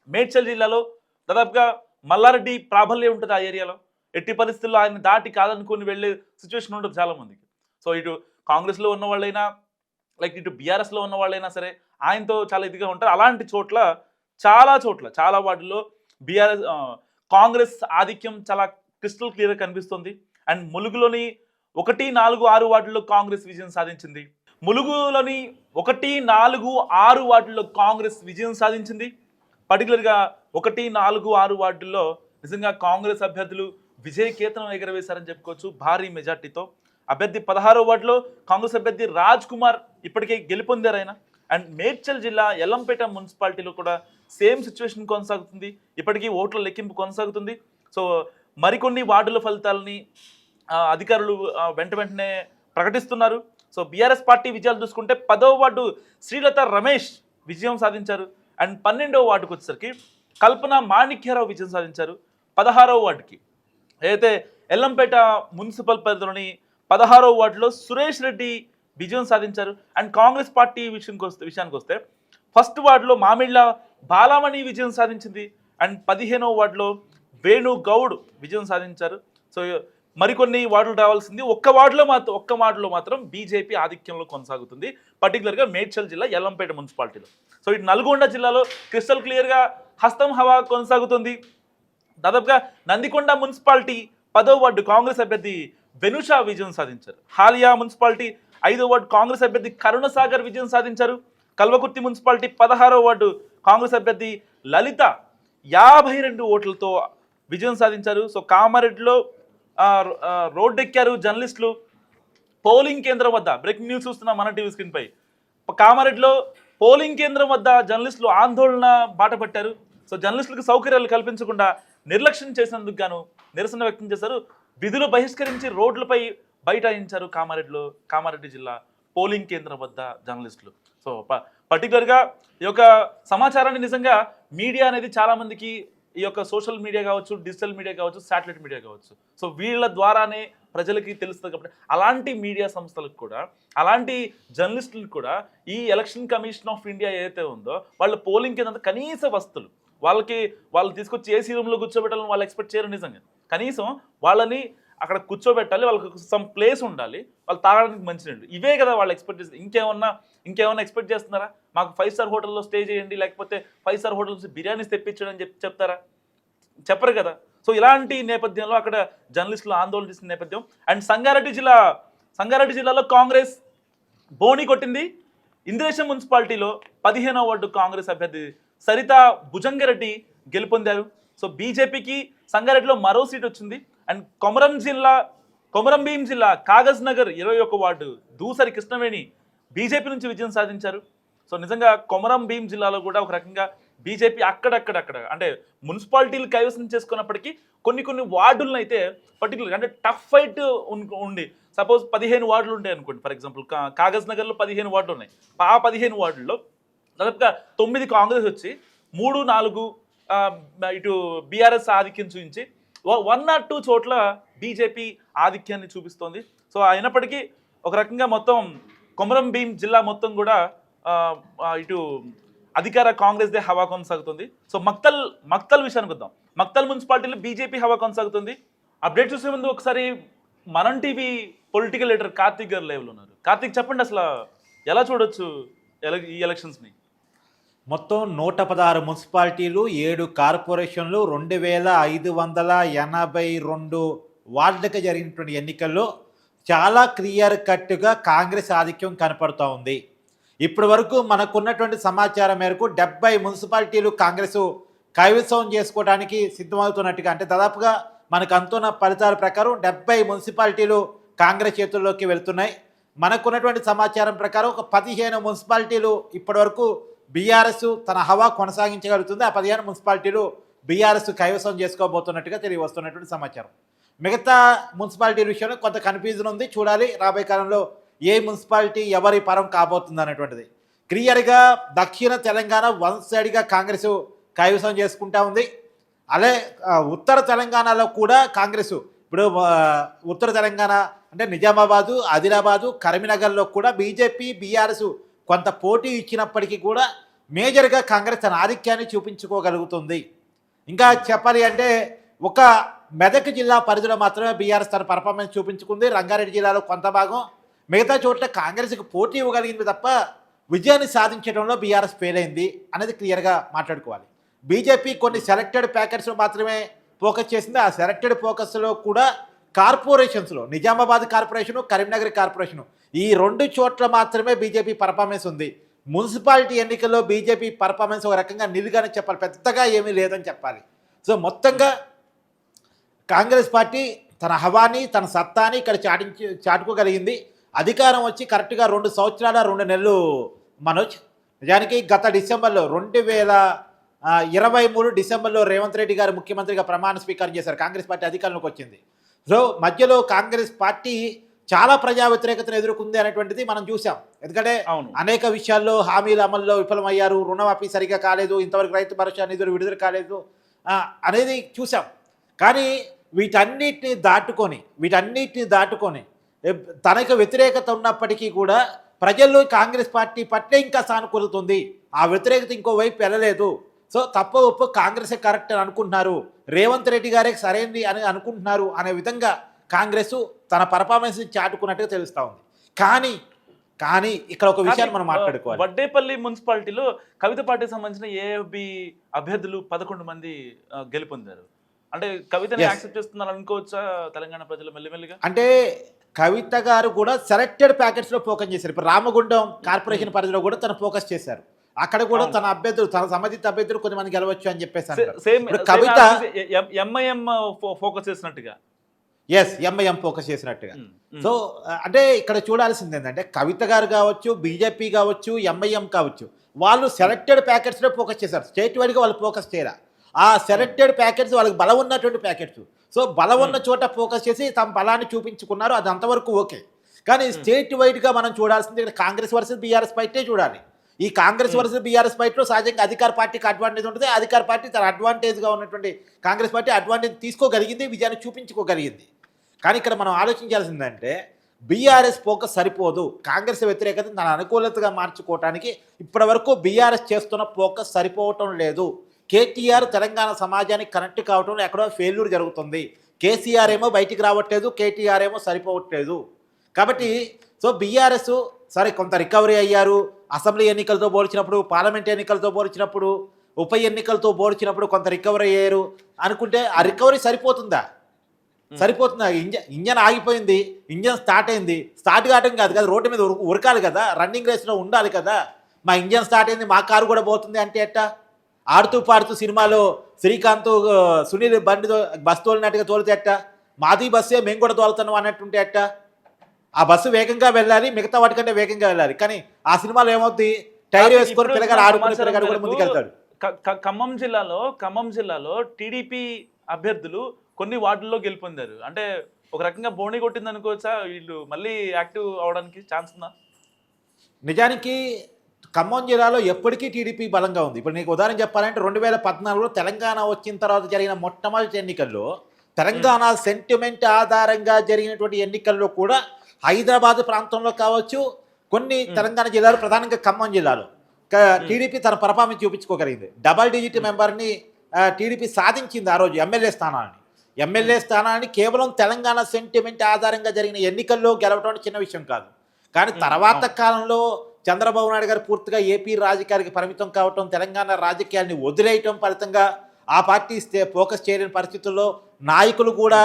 Speaker 2: మేడ్చల్ జిల్లాలో దాదాపుగా మల్లారెడ్డి ప్రాబల్యం ఉంటుంది ఆ ఏరియాలో. ఎట్టి పరిస్థితుల్లో ఆయన దాటి కాదనుకుని వెళ్ళే సిచ్యువేషన్ ఉంటుంది చాలామందికి. సో ఇటు కాంగ్రెస్లో ఉన్న వాళ్ళైనా లైక్ ఇటు బీఆర్ఎస్లో ఉన్న వాళ్ళైనా సరే ఆయనతో చాలా ఇదిగా ఉంటారు. అలాంటి చోట్ల చాలా వార్డుల్లో బీఆర్ఎస్ కాంగ్రెస్ ఆధిక్యం చాలా క్రిస్టల్ క్లియర్గా కనిపిస్తుంది. అండ్ ములుగులోని 1, 4, 6 వార్డుల్లో కాంగ్రెస్ విజయం సాధించింది. ములుగులోని 1, 4, 6 వార్డుల్లో కాంగ్రెస్ విజయం సాధించింది. పర్టికులర్గా 1, 4, 6 వార్డుల్లో నిజంగా కాంగ్రెస్ అభ్యర్థులు విజయకేతనం ఎగరవేశారని చెప్పుకోవచ్చు భారీ మెజార్టీతో. అభ్యర్థి 16వ వార్డులో కాంగ్రెస్ అభ్యర్థి రాజ్ కుమార్ ఇప్పటికే గెలుపొందారు ఆయన. అండ్ మేడ్చల్ జిల్లా ఎల్లంపేట మున్సిపాలిటీలో కూడా సేమ్ సిచ్యువేషన్ కొనసాగుతుంది. ఇప్పటికీ ఓట్ల లెక్కింపు కొనసాగుతుంది. సో మరికొన్ని వార్డుల ఫలితాలని అధికారులు వెంటనే ప్రకటిస్తున్నారు. సో బీఆర్ఎస్ పార్టీ విజయాలు చూసుకుంటే 10వ వార్డు శ్రీలత రమేష్ విజయం సాధించారు. అండ్ 12వ వార్డుకి వచ్చేసరికి కల్పన మాణిక్యరావు విజయం సాధించారు. 16వ వార్డుకి అయితే ఎల్లంపేట మున్సిపల్ పరిధిలోని 16వ వార్డులో సురేష్ రెడ్డి విజయం సాధించారు. అండ్ కాంగ్రెస్ పార్టీ విషయానికి వస్తే ఫస్ట్ వార్డులో మామిళ్ళ బాలామణి విజయం సాధించింది. అండ్ 15వ వార్డులో వేణు గౌడ్ విజయం సాధించారు. సో మరికొన్ని వార్డులు రావాల్సింది. ఒక్క వార్డులో మాత్రం బీజేపీ ఆధిక్యంలో కొనసాగుతుంది, పర్టికులర్గా మేడ్చల్ జిల్లా ఎల్లంపేట మున్సిపాలిటీలో. సో ఇటు నల్గొండ జిల్లాలో క్రిస్టల్ క్లియర్గా హస్తం హవా కొనసాగుతుంది. దాదాపుగా నందికొండ మున్సిపాలిటీ 10వ వార్డు కాంగ్రెస్ అభ్యర్థి వెనుషా విజయం సాధించారు. హాలియా మున్సిపాలిటీ 5వ వార్డు కాంగ్రెస్ అభ్యర్థి కరుణసాగర్ విజయం సాధించారు. కల్వకుర్తి మున్సిపాలిటీ 16వ వార్డు కాంగ్రెస్ అభ్యర్థి లలిత 52 ఓట్లతో విజయం సాధించారు. సో కామారెడ్డిలో రోడ్డెక్కారు జర్నలిస్టులు. పోలింగ్ కేంద్రం వద్ద బ్రేకింగ్ న్యూస్ చూస్తున్నాం మన టీవీ స్క్రీన్ పై. కామారెడ్డిలో పోలింగ్ కేంద్రం వద్ద జర్నలిస్టులు ఆందోళన బాట పట్టారు. సో జర్నలిస్టులకు సౌకర్యాలు కల్పించకుండా నిర్లక్ష్యం చేసినందుకు గాను నిరసన వ్యక్తం చేశారు. విధులు బహిష్కరించి రోడ్లపై బైఠాయించారు కామారెడ్డి జిల్లా పోలింగ్ కేంద్రం వద్ద జర్నలిస్టులు. సో పర్టికులర్గా ఈ యొక్క సమాచారాన్ని నిజంగా మీడియా అనేది చాలామందికి ఈ యొక్క సోషల్ మీడియా కావచ్చు, డిజిటల్ మీడియా కావచ్చు, శాటిలైట్ మీడియా కావచ్చు, సో వీళ్ళ ద్వారానే ప్రజలకి తెలుస్తుంది. కాబట్టి అలాంటి మీడియా సంస్థలకు కూడా, అలాంటి జర్నలిస్టులకు కూడా ఈ ఎలక్షన్ కమిషన్ ఆఫ్ ఇండియా ఏదైతే ఉందో వాళ్ళ పోలింగ్ కింద కనీస వస్తువులు వాళ్ళు తీసుకొచ్చి ఏసీ రూమ్లో కూర్చోబెట్టాలని వాళ్ళు ఎక్స్పెక్ట్ చేయరు. నిజంగా కనీసం వాళ్ళని అక్కడ కూర్చోబెట్టాలి, వాళ్ళకి సమ్ ప్లేస్ ఉండాలి, వాళ్ళు తాగడానికి మంచినీళ్ళు, ఇవే కదా వాళ్ళు ఎక్స్పెక్ట్ చేస్తారు. ఇంకేమన్నా ఎక్స్పెక్ట్ చేస్తున్నారా? మాకు 5 స్టార్ హోటల్లో స్టే చేయండి, లేకపోతే 5 స్టార్ హోటల్స్ బిర్యానీస్ తెప్పించడం అని చెప్తారా? చెప్పరు కదా. సో ఇలాంటి నేపథ్యంలో అక్కడ జర్నలిస్టులు ఆందోళన చేసిన నేపథ్యం. అండ్ సంగారెడ్డి జిల్లాలో కాంగ్రెస్ బోని కొట్టింది. ఇంద్రేశం మున్సిపాలిటీలో 15వ వార్డు కాంగ్రెస్ అభ్యర్థి సరిత భుజంగరెడ్డి గెలుపొందారు. సో బీజేపీకి సంగారెడ్డిలో మరో సీట్ వచ్చింది. అండ్ కొమరంభీం జిల్లా కాగజ్ నగర్ 21వ వార్డు దూసరి కృష్ణవేణి బీజేపీ నుంచి విజయం సాధించారు. సో నిజంగా కొమరంభీం జిల్లాలో కూడా ఒక రకంగా బీజేపీ అక్కడక్కడ అంటే మున్సిపాలిటీలు కైవసం చేసుకున్నప్పటికీ కొన్ని వార్డులను అయితే పర్టికులర్గా అంటే టఫ్ ఫైట్ ఉండి, సపోజ్ 15 వార్డులు ఉంటాయి అనుకోండి. ఫర్ ఎగ్జాంపుల్ కాగజ్ నగర్లో 15 వార్డులు ఉన్నాయి. ఆ 15 వార్డుల్లో దాదాపుగా 9 కాంగ్రెస్ వచ్చి 3, 4 ఇటు బీఆర్ఎస్ ఆధిక్యం చూపించి 1 or 2 చోట్ల బీజేపీ ఆధిక్యాన్ని చూపిస్తోంది. సో అయినప్పటికీ ఒక రకంగా మొత్తం కొమరంభీం జిల్లా మొత్తం కూడా ఇటు అధికార కాంగ్రెస్దే హవా కొనసాగుతుంది. సో మక్తల్ విషయానికి వద్దాం. మక్తల్ మున్సిపాలిటీలో బీజేపీ హవా కొనసాగుతుంది. అప్డేట్ చూసే ముందు ఒకసారి మనం టీవీ పొలిటికల్ లీడర్ కార్తీక్ గారు లైవ్లో ఉన్నారు. కార్తీక్, చెప్పండి అసలు ఎలా చూడొచ్చు ఈ ఎలక్షన్స్ని?
Speaker 4: మొత్తం 116 మున్సిపాలిటీలు, 7 కార్పొరేషన్లు, 2582 వార్డులకు జరిగినటువంటి ఎన్నికల్లో చాలా క్లియర్ కట్గా కాంగ్రెస్ ఆధిక్యం కనపడుతూ ఉంది. ఇప్పటి వరకు మనకున్నటువంటి సమాచారం మేరకు 70 మున్సిపాలిటీలు కాంగ్రెస్ కైవసం చేసుకోవడానికి సిద్ధమవుతున్నట్టుగా, అంటే దాదాపుగా మనకు అందుతున్న ఫలితాల ప్రకారం 70 మున్సిపాలిటీలు కాంగ్రెస్ చేతుల్లోకి వెళ్తున్నాయి. మనకున్నటువంటి సమాచారం ప్రకారం ఒక 15 మున్సిపాలిటీలు ఇప్పటివరకు బీఆర్ఎస్ తన హవా కొనసాగించగలుగుతుంది. ఆ 15 మున్సిపాలిటీలు బీఆర్ఎస్ కైవసం చేసుకోబోతున్నట్టుగా వస్తున్నటువంటి సమాచారం. మిగతా మున్సిపాలిటీ విషయంలో కొంత కన్ఫ్యూజన్ ఉంది. చూడాలి రాబోయే కాలంలో ఏ మున్సిపాలిటీ ఎవరి పరం కాబోతుంది అనేటువంటిది. క్లియర్గా దక్షిణ తెలంగాణ వన్ సైడ్గా కాంగ్రెస్ కైవసం చేసుకుంటా ఉంది. అదే ఉత్తర తెలంగాణలో కూడా కాంగ్రెస్ ఇప్పుడు ఉత్తర తెలంగాణ అంటే నిజామాబాదు, ఆదిలాబాదు, కరీంనగర్లో కూడా బీజేపీ బీఆర్ఎస్ కొంత పోటీ ఇచ్చినప్పటికీ కూడా మేజర్గా కాంగ్రెస్ తన ఆధిక్యాన్ని చూపించుకోగలుగుతుంది. ఇంకా చెప్పాలి అంటే ఒక మెదక్ జిల్లా పరిధిలో మాత్రమే బీఆర్ఎస్ తన పర్ఫార్మెన్స్ చూపించుకుంది. రంగారెడ్డి జిల్లాలో కొంత భాగం, మిగతా చోట్ల కాంగ్రెస్కి పోటీ ఇవ్వగలిగింది తప్ప విజయాన్ని సాధించడంలో బీఆర్ఎస్ ఫెయిల్ అయింది అనేది క్లియర్గా మాట్లాడుకోవాలి. బీజేపీ కొన్ని సెలెక్టెడ్ ప్యాకెట్స్లో మాత్రమే ఫోకస్ చేసింది. ఆ సెలెక్టెడ్ ఫోకస్లో కూడా కార్పొరేషన్స్లో నిజామాబాద్ కార్పొరేషను, కరీంనగర్ కార్పొరేషను ఈ 2 చోట్ల మాత్రమే బీజేపీ పర్ఫార్మెన్స్ ఉంది. మున్సిపాలిటీ ఎన్నికల్లో బీజేపీ పర్ఫార్మెన్స్ ఒక రకంగా నిలుగానే చెప్పాలి, పెద్దగా ఏమీ లేదని చెప్పాలి. సో మొత్తంగా కాంగ్రెస్ పార్టీ తన హవాని తన సత్తాని ఇక్కడ చాటుకోగలిగింది. అధికారం వచ్చి కరెక్ట్గా 2 సంవత్సరాల 2 నెలలు మనోజ్. నిజానికి గత డిసెంబర్లో 2023 డిసెంబర్లో రేవంత్ రెడ్డి గారు ముఖ్యమంత్రిగా ప్రమాణ స్వీకారం చేశారు. కాంగ్రెస్ పార్టీ అధికారంలోకి వచ్చింది. సో మధ్యలో కాంగ్రెస్ పార్టీ చాలా ప్రజా వ్యతిరేకతను ఎదుర్కొంది అనేటువంటిది మనం చూసాం. ఎందుకంటే అనేక విషయాల్లో హామీల అమల్లో విఫలమయ్యారు, రుణమాఫీ సరిగా కాలేదు, ఇంతవరకు రైతు భరోసా నిధులు విడుదల కాలేదు అనేది చూసాం. కానీ వీటన్నిటిని దాటుకొని తనకు వ్యతిరేకత ఉన్నప్పటికీ కూడా ప్రజల్లో కాంగ్రెస్ పార్టీ పట్ల ఇంకా సానుకూలత ఉంది. ఆ వ్యతిరేకత ఇంకోవైపు వెళ్ళలేదు. సో తప్ప ఒప్పు కాంగ్రెసే కరెక్ట్ అని అనుకుంటున్నారు, రేవంత్ రెడ్డి గారే సరైనది అని అనుకుంటున్నారు అనే విధంగా కాంగ్రెస్ తన పర్ఫార్మెన్స్ చాటుకున్నట్టుగా తెలుస్తూ ఉంది. కానీ ఇక్కడ ఒక విషయాన్ని మనం మాట్లాడుకోవాలి.
Speaker 2: వడ్డేపల్లి మున్సిపాలిటీలో కవిత పార్టీకి సంబంధించిన ఏఎఫ్బి అభ్యర్థులు 11 మంది గెలుపొందారు. అంటే కవితని యాక్సెప్ట్ చేస్తున్నారు అనుకోవచ్చా తెలంగాణ ప్రజలు మెల్లిమెల్లిగా?
Speaker 4: అంటే కవిత గారు కూడా సెలెక్టెడ్ ప్యాకెట్స్లో ఫోకస్ చేశారు. ఇప్పుడు రామగుండం కార్పొరేషన్ పరిధిలో కూడా తను ఫోకస్ చేశారు. అక్కడ కూడా తన అభ్యర్థులు, తన సంబంధిత అభ్యర్థులు కొంతమంది గెలవచ్చు అని చెప్పేసి కవిత
Speaker 2: ఎంఐఎం ఫోకస్ చేసినట్టుగా
Speaker 4: ఎంఐఎం ఫోకస్ చేసినట్టుగా. సో అంటే ఇక్కడ చూడాల్సింది ఏంటంటే కవిత గారు కావచ్చు, బీజేపీ కావచ్చు, ఎంఐఎం కావచ్చు, వాళ్ళు సెలెక్టెడ్ ప్యాకెట్స్లో ఫోకస్ చేశారు. స్టేట్ వైడ్గా వాళ్ళు ఫోకస్ చేయరా. ఆ సెలెక్టెడ్ ప్యాకెట్స్ వాళ్ళకి బలం ఉన్నటువంటి ప్యాకెట్స్. సో బలం ఉన్న చోట ఫోకస్ చేసి తమ బలాన్ని చూపించుకున్నారు. అది అంతవరకు ఓకే. కానీ స్టేట్ వైడ్గా మనం చూడాల్సింది ఇక్కడ కాంగ్రెస్ వర్సెస్ బీఆర్ఎస్ ఫైటే చూడాలి. ఈ కాంగ్రెస్ వర్సెస్ బీఆర్ఎస్ ఫైట్లో సహజంగా అధికార పార్టీకి అడ్వాంటేజ్ ఉంటుంది. అధికార పార్టీ తన అడ్వాంటేజ్గా ఉన్నటువంటి కాంగ్రెస్ పార్టీ అడ్వాంటేజ్ తీసుకోగలిగింది, విజయాన్ని చూపించుకోగలిగింది. కానీ ఇక్కడ మనం ఆలోచించాల్సిందంటే బీఆర్ఎస్ ఫోకస్ సరిపోదు. కాంగ్రెస్ వ్యతిరేకతను తన అనుకూలతగా మార్చుకోవడానికి ఇప్పటివరకు బీఆర్ఎస్ చేస్తున్న ఫోకస్ సరిపోవటం లేదు. కేటీఆర్ తెలంగాణ సమాజానికి కనెక్ట్ కావటంలో ఎక్కడో ఫెయిల్యూర్ జరుగుతుంది. కేసీఆర్ ఏమో బయటికి రావట్లేదు, కేటీఆర్ ఏమో సరిపోవట్లేదు. కాబట్టి సో బీఆర్ఎస్ సరే కొంత రికవరీ అయ్యారు. అసెంబ్లీ ఎన్నికలతో పోల్చినప్పుడు, పార్లమెంట్ ఎన్నికలతో పోల్చినప్పుడు, ఉప ఎన్నికలతో పోల్చినప్పుడు కొంత రికవరీ అయ్యారు అనుకుంటే ఆ రికవరీ సరిపోతుందా? ఇంజన్ ఆగిపోయింది, ఇంజన్ స్టార్ట్ అయింది. స్టార్ట్ కావటం కాదు కదా, రోడ్డు మీద ఉరకాలి కదా, రన్నింగ్ రేస్లో ఉండాలి కదా. మా ఇంజన్ స్టార్ట్ అయింది, మా కారు కూడా పోతుంది అంటే ఎట్టా? ఆడుతూ పాడుతూ సినిమాలో శ్రీకాంత్ సునీల్ బండి బస్సు తోలినట్టుగా తోలితే ఎట్టా? మాది బస్సే మేము కూడా తోలుతున్నాం అన్నట్టుంటే ఎట్టా? ఆ బస్సు వేగంగా వెళ్ళాలి, మిగతా వాటికంటే వేగంగా వెళ్ళాలి. కానీ ఆ సినిమాలో ఏమవుతుంది, టైర్ వేసుకొని పిల్లగాడు ఆడుకునే పిల్లగాడు కూడా ముందుకెళ్తాడు.
Speaker 2: ఖమ్మం జిల్లాలో టీడీపీ అభ్యర్థులు కొన్ని వార్డుల్లో గెలుపొందారు. అంటే ఒక రకంగా బోణి కొట్టింది అనుకోవచ్చా? వీళ్ళు మళ్ళీ యాక్టివ్ అవడానికి ఛాన్స్ ఉందా?
Speaker 4: నిజానికి ఖమ్మం జిల్లాలో ఎప్పటికీ టీడీపీ బలంగా ఉంది. ఇప్పుడు నీకు ఉదాహరణ చెప్పాలంటే 2014లో తెలంగాణ వచ్చిన తర్వాత జరిగిన మొట్టమొదటి ఎన్నికల్లో తెలంగాణ సెంటిమెంట్ ఆధారంగా జరిగినటువంటి ఎన్నికల్లో కూడా హైదరాబాద్ ప్రాంతంలో కావచ్చు, కొన్ని తెలంగాణ జిల్లాలు ప్రధానంగా ఖమ్మం జిల్లాలో టీడీపీ తన పర్ఫార్మెన్స్ చూపించుకోగలిగింది. డబల్ డిజిట్ మెంబర్ని టీడీపీ సాధించింది ఆ రోజు. ఎమ్మెల్యే స్థానాన్ని కేవలం తెలంగాణ సెంటిమెంట్ ఆధారంగా జరిగిన ఎన్నికల్లో గెలవడం చిన్న విషయం కాదు. కానీ తర్వాత కాలంలో చంద్రబాబు నాయుడు గారు పూర్తిగా ఏపీ రాజకీయానికి పరిమితం కావటం, తెలంగాణ రాజకీయాన్ని వదిలేయటం ఫలితంగా ఆ పార్టీ ఫోకస్ చేయలేని పరిస్థితుల్లో నాయకులు కూడా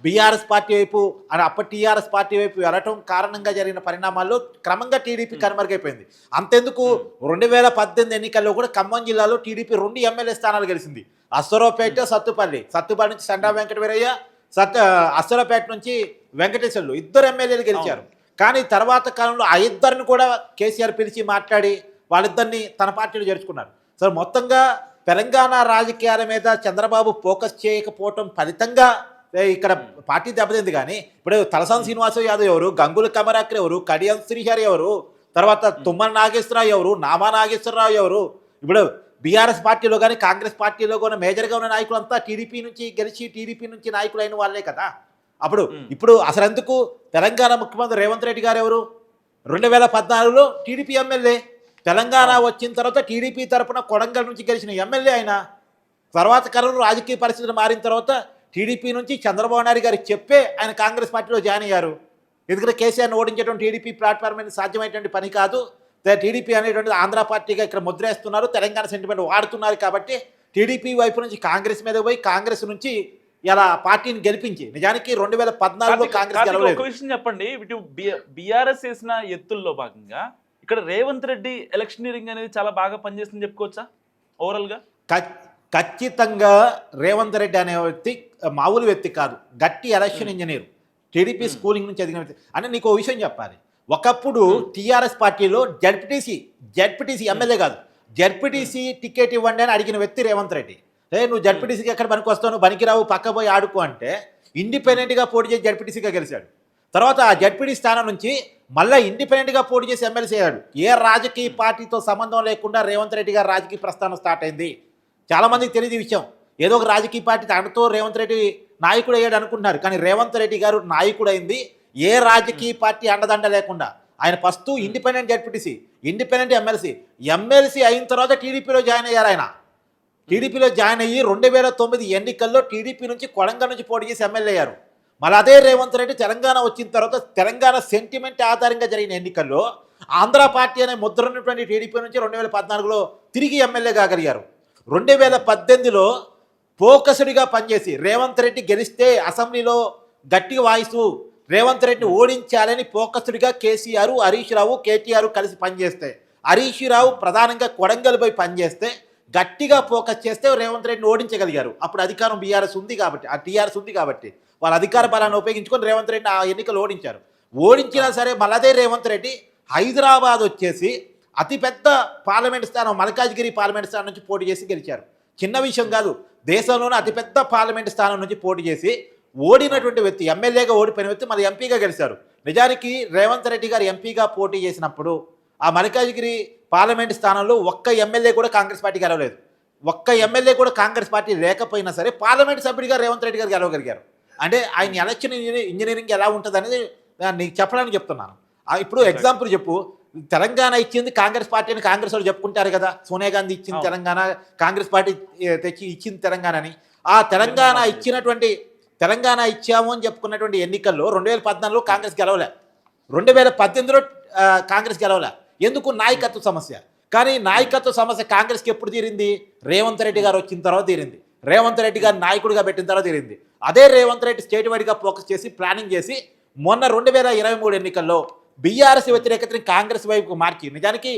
Speaker 4: బీఆర్ఎస్ పార్టీ వైపు అప్పటి టీఆర్ఎస్ పార్టీ వైపు వెళ్ళటం కారణంగా జరిగిన పరిణామాల్లో క్రమంగా టీడీపీ కనుమరుగైపోయింది. అంతెందుకు 2018 ఎన్నికల్లో కూడా ఖమ్మం జిల్లాలో టీడీపీ 2 ఎమ్మెల్యే స్థానాలు గెలిచింది. అశ్వరావుపేట, సత్తుపల్లి నుంచి సండా వెంకట వీరయ్య, అశ్వరావుపేట నుంచి వెంకటేశ్వర్లు 2 ఎమ్మెల్యేలు గెలిచారు. కానీ తర్వాత కాలంలో ఆ ఇద్దరిని కూడా కేసీఆర్ పిలిచి మాట్లాడి వాళ్ళిద్దరిని తన పార్టీలో చేర్చుకున్నారు. సో మొత్తంగా తెలంగాణ రాజకీయాల మీద చంద్రబాబు ఫోకస్ చేయకపోవటం ఫలితంగా ఇక్కడ పార్టీ దెబ్బతింది. కానీ ఇప్పుడు తలసాని శ్రీనివాసరావు యాదవ్ ఎవరు, గంగుల కమరాకర్ ఎవరు, కడియం శ్రీహరి ఎవరు, తర్వాత తుమ్మల నాగేశ్వరరావు ఎవరు, నామా నాగేశ్వరరావు ఎవరు, ఇప్పుడు బీఆర్ఎస్ పార్టీలో కానీ కాంగ్రెస్ పార్టీలో కూడా మేజర్గా ఉన్న నాయకులంతా టీడీపీ నుంచి గెలిచి టీడీపీ నుంచి నాయకులు అయిన వాళ్ళే కదా. ఇప్పుడు అసలు ఎందుకు తెలంగాణ ముఖ్యమంత్రి రేవంత్ రెడ్డి గారు ఎవరు? 2014లో టీడీపీ ఎమ్మెల్యే. తెలంగాణ వచ్చిన తర్వాత టీడీపీ తరపున కొడంగల్ నుంచి గెలిచిన ఎమ్మెల్యే ఆయన. తర్వాత కాలంలో రాజకీయ పరిస్థితులు మారిన తర్వాత టీడీపీ నుంచి చంద్రబాబు నాయుడు గారికి చెప్పే ఆయన కాంగ్రెస్ పార్టీలో జాయిన్ అయ్యారు. ఎందుకంటే కేసీఆర్ని ఓడించడం టీడీపీ ప్లాట్ఫామ్ మీద సాధ్యమైనటువంటి పని కాదు. టీడీపీ అనేటువంటిది ఆంధ్ర పార్టీగా ఇక్కడ ముద్రేస్తున్నారు, తెలంగాణ సెంటిమెంట్ వాడుతున్నారు. కాబట్టి టీడీపీ వైపు నుంచి కాంగ్రెస్ మీద పోయి కాంగ్రెస్ నుంచి ఇలా పార్టీని గెలిపించి, నిజానికి 2014లో కాంగ్రెస్ గెలవలేదు.
Speaker 2: ఒక విషయం చెప్పండి, ఇటు బీఆర్ఎస్ చేసిన ఎత్తుల్లో భాగంగా ఇక్కడ రేవంత్ రెడ్డి ఎలక్షనీరింగ్ అనేది చాలా బాగా పనిచేస్తుందని చెప్పుకోవచ్చా ఓవరాల్ గా?
Speaker 4: ఖచ్చితంగా రేవంత్ రెడ్డి అనే వ్యక్తి మామూలు వ్యక్తి కాదు, గట్టి ఎలక్షన్ ఇంజనీర్, టీడీపీ స్కూలింగ్ నుంచి ఎదిగిన వ్యక్తి. అంటే నీకు ఓ విషయం చెప్పాలి, ఒకప్పుడు టీఆర్ఎస్ పార్టీలో జడ్పీటీసీ ఎమ్మెల్యే కాదు, జడ్పీటీసీ టికెట్ ఇవ్వండి అని అడిగిన వ్యక్తి రేవంత్ రెడ్డి. నువ్వు జడ్పీటీసీకి ఎక్కడ పనికి వస్తావు, నువ్వు పనికిరావు, పక్క పోయి ఆడుకో అంటే ఇండిపెండెంట్గా పోటీ చేసి జడ్పీటీసీగా గెలిచాడు. తర్వాత ఆ జడ్పీటీ స్థానం నుంచి మళ్ళీ ఇండిపెండెంట్గా పోటీ చేసి ఎమ్మెల్సీ అయ్యాడు. ఏ రాజకీయ పార్టీతో సంబంధం లేకుండా రేవంత్ రెడ్డి గారు రాజకీయ ప్రస్థానం స్టార్ట్ అయింది. చాలామందికి తెలియదు ఈ విషయం. ఏదో ఒక రాజకీయ పార్టీ తనతో రేవంత్ రెడ్డి నాయకుడు అయ్యాడు అనుకుంటున్నారు, కానీ రేవంత్ రెడ్డి గారు నాయకుడైంది ఏ రాజకీయ పార్టీ అండదండ లేకుండా. ఆయన first independent ZPTC, independent MLC అయిన తర్వాత టీడీపీలో జాయిన్ అయ్యారు. ఆయన టీడీపీలో జాయిన్ అయ్యి 2009 ఎన్నికల్లో టీడీపీ నుంచి కొడంగల్ నుంచి పోటీ చేసి ఎమ్మెల్యే అయ్యారు. మళ్ళీ అదే రేవంత్ రెడ్డి తెలంగాణ వచ్చిన తర్వాత తెలంగాణ సెంటిమెంట్ ఆధారంగా జరిగిన ఎన్నికల్లో ఆంధ్ర పార్టీ అనే ముద్ర ఉన్నటువంటి టీడీపీ నుంచి 2014లో తిరిగి ఎమ్మెల్యే కాగలిగారు. 2018లో ఫోకస్డ్గా పనిచేసి రేవంత్ రెడ్డి గెలిస్తే అసెంబ్లీలో గట్టి వాయిసు, రేవంత్ రెడ్డిని ఓడించాలని ఫోకస్డ్గా కేసీఆర్, హరీష్ రావు, కేటీఆర్ కలిసి పనిచేస్తే, హరీష్ రావు ప్రధానంగా కొడంగల్ పోయి పనిచేస్తే, గట్టిగా ఫోకస్ చేస్తే రేవంత్ రెడ్డిని ఓడించగలిగారు. అప్పుడు అధికారం బీఆర్ఎస్ ఉంది కాబట్టి, ఆ టీఆర్ఎస్ ఉంది కాబట్టి వాళ్ళ అధికార బలాన్ని ఉపయోగించుకొని రేవంత్ రెడ్డిని ఆ ఎన్నికలు ఓడించారు. ఓడించినా సరే మళ్ళదే రేవంత్ రెడ్డి హైదరాబాద్ వచ్చేసి అతిపెద్ద పార్లమెంట్ స్థానం మల్కాజ్గిరి పార్లమెంట్ స్థానం నుంచి పోటీ చేసి గెలిచారు. చిన్న విషయం కాదు, దేశంలోనే అతిపెద్ద పార్లమెంట్ స్థానం నుంచి పోటీ చేసి ఓడినటువంటి వ్యక్తి, ఎమ్మెల్యేగా ఓడిపోయిన వ్యక్తి మళ్ళీ ఎంపీగా గెలిచారు. నిజానికి రేవంత్ రెడ్డి గారు ఎంపీగా పోటీ చేసినప్పుడు ఆ మల్కాజ్గిరి పార్లమెంట్ స్థానంలో ఒక్క ఎమ్మెల్యే కూడా కాంగ్రెస్ పార్టీ గెలవలేదు. ఒక్క ఎమ్మెల్యే కూడా కాంగ్రెస్ పార్టీ లేకపోయినా సరే పార్లమెంట్ సభ్యుడిగా రేవంత్ రెడ్డి గారు గెలవగలిగారు. అంటే ఆయన ఎలక్షన్ ఇంజనీరింగ్ ఎలా ఉంటుంది అనేది నీకు చెప్పడానికి చెప్తున్నాను. ఇప్పుడు ఎగ్జాంపుల్ చెప్పు, తెలంగాణ ఇచ్చింది కాంగ్రెస్ పార్టీ అని కాంగ్రెస్ వాళ్ళు చెప్పుకుంటారు కదా, సోనియా గాంధీ ఇచ్చింది తెలంగాణ, కాంగ్రెస్ పార్టీ తెచ్చి ఇచ్చింది తెలంగాణ అని. ఆ తెలంగాణ ఇచ్చాము అని చెప్పుకున్నటువంటి ఎన్నికల్లో 2014లో కాంగ్రెస్ గెలవలే, 2018లో కాంగ్రెస్ గెలవలే. ఎందుకు? నాయకత్వ సమస్య. కానీ నాయకత్వ సమస్య కాంగ్రెస్కి ఎప్పుడు తీరింది? రేవంత్ రెడ్డి గారు వచ్చిన తర్వాత తీరింది. రేవంత్ రెడ్డి గారు నాయకుడిగా పెట్టిన తర్వాత తీరింది. అదే రేవంత్ రెడ్డి స్టేట్ వైడ్గా ఫోకస్ చేసి ప్లానింగ్ చేసి మొన్న 2023 ఎన్నికల్లో బీఆర్ఎస్ వ్యతిరేకతని కాంగ్రెస్ వైపుకు మార్చి, నిజానికి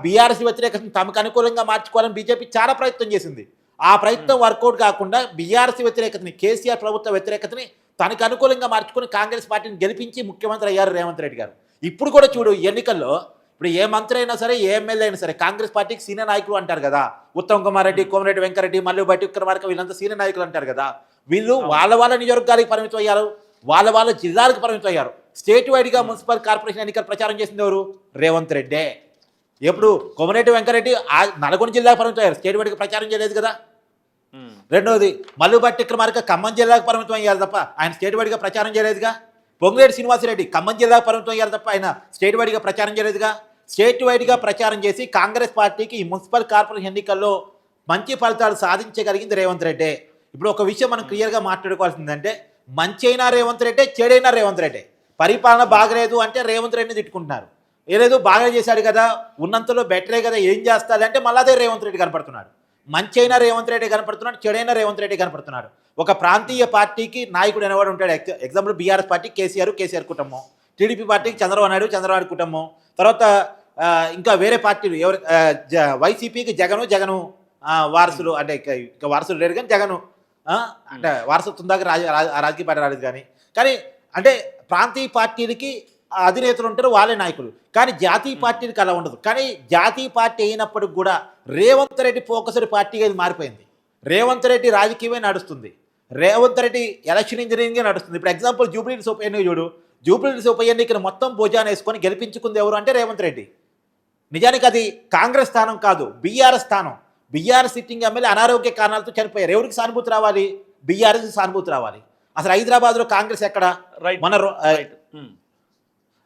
Speaker 4: బీఆర్ఎస్ వ్యతిరేకతని తమకు అనుకూలంగా మార్చుకోవాలని బీజేపీ చాలా ప్రయత్నం చేసింది. ఆ ప్రయత్నం వర్కౌట్ కాకుండా బీఆర్ఎస్ వ్యతిరేకతని, కేసీఆర్ ప్రభుత్వ వ్యతిరేకతని తనకు అనుకూలంగా మార్చుకుని కాంగ్రెస్ పార్టీని గెలిపించి ముఖ్యమంత్రి అయ్యారు రేవంత్ రెడ్డి గారు. ఇప్పుడు కూడా చూడు, ఎన్నికల్లో ఇప్పుడు ఏ మంత్రి అయినా సరే, ఏ ఎమ్మెల్యే అయినా సరే కాంగ్రెస్ పార్టీకి సీనియర్ నాయకులు అంటారు కదా, ఉత్తమ్ కుమార్ రెడ్డి, కోమరెడ్డి వెంకరెడ్డి, మల్లు బట్టి విక్రమార్క, వీళ్ళంతా సీనియర్ నాయకులు అంటారు కదా. వీళ్ళు వాళ్ళ నియోజకవర్గాలకు పరిమితం అయ్యారు, వాళ్ళ జిల్లాలకు పరిమితం అయ్యారు. స్టేట్ వైడ్గా మున్సిపల్ కార్పొరేషన్ ఎన్నికలు ప్రచారం చేసింది ఎవరు? రేవంత్ రెడ్డే. ఎప్పుడు కోమరెడ్డి వెంకరెడ్డి నల్గొండ జిల్లాకు పరిమితం అయ్యారు, స్టేట్ వైడ్గా ప్రచారం చేయలేదు కదా. రెండవది మల్లు బట్టి విక్రమార్క ఖమ్మం జిల్లాకు పరిమితం అయ్యారు తప్ప ఆయన స్టేట్ వైడ్గా ప్రచారం చేయలేదుగా. పొంగులేటి శ్రీనివాసరెడ్డి ఖమ్మం జిల్లాకు పరిమితం అయ్యారు తప్ప ఆయన స్టేట్ వైడ్గా ప్రచారం చేయలేదుగా. స్టేట్ వైడ్గా ప్రచారం చేసి కాంగ్రెస్ పార్టీకి ఈ మున్సిపల్ కార్పొరేషన్ ఎన్నికల్లో మంచి ఫలితాలు సాధించగలిగింది రేవంత్ రెడ్డి. ఇప్పుడు ఒక విషయం మనం క్లియర్గా మాట్లాడుకోవాల్సిందంటే, మంచి అయినా రేవంత్ రెడ్డి, చెడైనా రేవంత్ రెడ్డి. పరిపాలన బాగలేదు అంటే రేవంత్ రెడ్డిని తిట్టుకుంటున్నారు. ఏదేదో బాగా చేశాడు కదా, ఉన్నంతలో బెటరే కదా, ఏం చేస్తాడంటే మళ్ళీ అదే రేవంత్ రెడ్డి కనపడుతున్నాడు. మంచి అయినా రేవంత్ రెడ్డి కనపడుతున్నాడు, చెడైనా రేవంత్ రెడ్డి కనపడుతున్నాడు. ఒక ప్రాంతీయ పార్టీకి నాయకుడు అనేవాడు ఉంటాడు. ఎగ్జాంపుల్ బీఆర్ఎస్ పార్టీ కేసీఆర్ కుటుంబం, టీడీపీ పార్టీకి చంద్రబాబు నాయుడు కుటుంబం, తర్వాత ఇంకా వేరే పార్టీలు ఎవరు, వైసీపీకి జగను వారసులు, అంటే ఇంకా వారసులు లేరు కానీ జగను అంటే వారసత్వం దాకా రాజకీయ పార్టీ రాలేదు. కానీ అంటే ప్రాంతీయ పార్టీలకి అధినేతలు ఉంటారు, వాళ్ళే నాయకులు. కానీ జాతీయ పార్టీలకు అలా ఉండదు. కానీ జాతీయ పార్టీ అయినప్పటికి కూడా రేవంత్ రెడ్డి ఫోకస్డ్ పార్టీగా ఇది మారిపోయింది. రేవంత్ రెడ్డి రాజకీయమే నడుస్తుంది, రేవంత్ రెడ్డి ఎలక్షన్ ఇంజనీరింగే నడుస్తుంది. ఇప్పుడు ఎగ్జాంపుల్ జూబ్లీహిల్స్ ఉప ఎన్నిక చూడు, జూబ్లీహిల్స్ ఉప ఎన్నికను మొత్తం భోజనం వేసుకొని గెలిపించుకుంది ఎవరు అంటే రేవంత్ రెడ్డి. నిజానికి అది కాంగ్రెస్ స్థానం కాదు, బీఆర్ఎస్ స్థానం. బీఆర్ఎస్ సిట్టింగ్ ఎమ్మెల్యే అనారోగ్య కారణాలతో చనిపోయారు. ఎవరికి సానుభూతి రావాలి? బీఆర్ఎస్ సానుభూతి రావాలి. అసలు హైదరాబాద్లో కాంగ్రెస్ ఎక్కడ? మన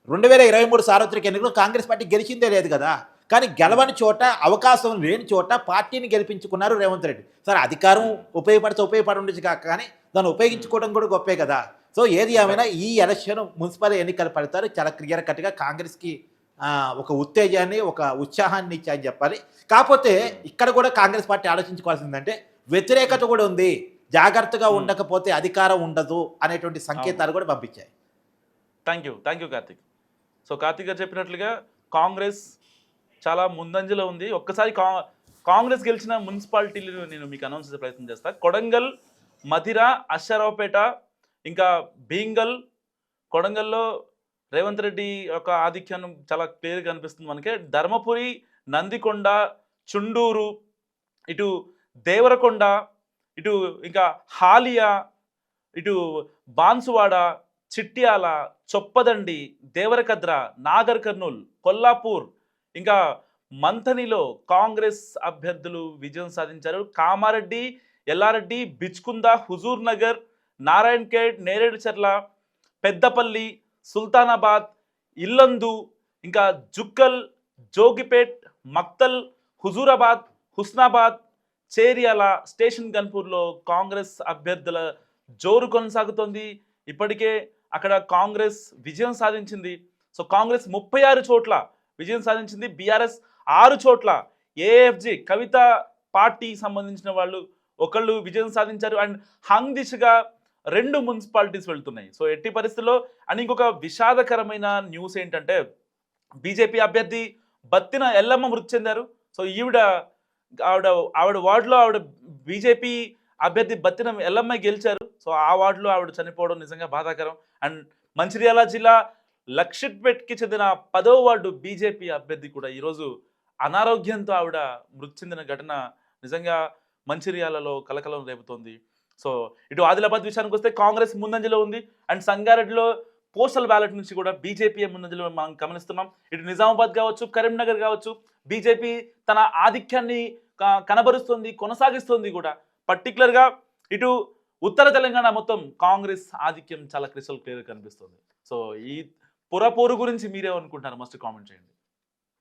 Speaker 4: 2023 సార్వత్రిక ఎన్నికల్లో కాంగ్రెస్ పార్టీ గెలిచిందే లేదు కదా. కానీ గెలవని చోట, అవకాశం లేని చోట పార్టీని గెలిపించుకున్నారు రేవంత్ రెడ్డి. సరే అధికారం ఉపయోగపడి ఉండొచ్చు కానీ దాన్ని ఉపయోగించుకోవడం కూడా గొప్పే కదా. సో ఏది ఏమైనా ఈ ఎలక్షన్ మున్సిపల్ ఎన్నికల ఫలితాలు చాలా క్లియర్ కట్గా కాంగ్రెస్కి ఒక ఉత్తేజాన్ని, ఒక ఉత్సాహాన్ని ఇచ్చాయని చెప్పాలి. కాకపోతే ఇక్కడ కూడా కాంగ్రెస్ పార్టీ ఆలోచించుకోవాల్సిందంటే వ్యతిరేకత కూడా ఉంది, జాగ్రత్తగా ఉండకపోతే అధికారం ఉండదు అనేటువంటి సంకేతాలు కూడా పంపించాయి.
Speaker 2: Thank you Karthik. So Karthik garu చెప్పినట్లుగా కాంగ్రెస్ చాలా ముందంజలో ఉంది. ఒక్కసారి కాంగ్రెస్ గెలిచిన మున్సిపాలిటీలు నేను మీకు అనౌన్స్ చేసే ప్రయత్నం చేస్తాను. కొడంగల్, మధిర, అశ్వారావుపేట, ఇంకా భీంగల్. కొడంగల్లో రేవంత్ రెడ్డి యొక్క ఆధిక్యం చాలా క్లియర్గా కనిపిస్తుంది మనకి. ధర్మపురి, నందికొండ, చుండూరు, ఇటు దేవరకొండ, ఇటు ఇంకా హాలియా, ఇటు బాన్సువాడ, చిట్యాల, చొప్పదండి, దేవరకద్ర, నాగర్ కర్నూల్, కొల్లాపూర్, ఇంకా మంథనిలో కాంగ్రెస్ అభ్యర్థులు విజయం సాధించారు. కామారెడ్డి, ఎల్లారెడ్డి, బిచ్కుంద, హుజూర్ నగర్, నారాయణ్ ఖేడ్, నేరేడుచర్ల, పెద్దపల్లి, సుల్తానాబాద్, ఇల్లందు, ఇంకా జుక్కల్, జోగిపేట్, మక్తల్, హుజూరాబాద్, హుస్నాబాద్, చేర్యాల, స్టేషన్ గన్పూర్లో కాంగ్రెస్ అభ్యర్థుల జోరు కొనసాగుతోంది. ఇప్పటికే అక్కడ కాంగ్రెస్ విజయం సాధించింది. సో కాంగ్రెస్ 36 చోట్ల విజయం సాధించింది, బీఆర్ఎస్ 6 చోట్ల, ఏఎఫ్జి కవిత పార్టీ సంబంధించిన వాళ్ళు ఒకళ్ళు విజయం సాధించారు. అండ్ హంగ్ దిశగా 2 మున్సిపాలిటీస్ వెళ్తున్నాయి. సో ఎట్టి పరిస్థితుల్లో అండ్ ఇంకొక విషాదకరమైన న్యూస్ ఏంటంటే బీజేపీ అభ్యర్థి బత్తిన ఎల్లమ్మ మృతి చెందారు. సో ఆవిడ వార్డులో బీజేపీ అభ్యర్థి బత్తిన ఎల్లమ్మ గెలిచారు. సో ఆ వార్డులో ఆవిడ చనిపోవడం నిజంగా బాధాకరం. అండ్ మంచిర్యాల జిల్లా లక్షిట్పేట్కి చెందిన 10వ వార్డు బీజేపీ అభ్యర్థి కూడా ఈరోజు అనారోగ్యంతో ఆవిడ మృతి చెందిన ఘటన నిజంగా మంచిర్యాలలో కలకలం రేపుతోంది. సో ఇటు ఆదిలాబాద్ విషయానికి వస్తే కాంగ్రెస్ ముందంజలో ఉంది. అండ్ సంగారెడ్డిలో పోస్టల్ బ్యాలెట్ నుంచి కూడా బీజేపీ ముందంజలో మనం గమనిస్తున్నాం. ఇటు నిజామాబాద్ కావచ్చు, కరీంనగర్ కావచ్చు, బీజేపీ తన ఆధిక్యాన్ని కనబరుస్తుంది, కొనసాగిస్తుంది కూడా. పర్టికులర్గా ఇటు ఉత్తర తెలంగాణ మొత్తం కాంగ్రెస్ ఆధిక్యం చాలా క్రిస్టల్ క్లియర్గా కనిపిస్తుంది. సో ఈ పురపోరు గురించి మీరేమనుకుంటారు? మస్ట్ కామెంట్ చేయండి.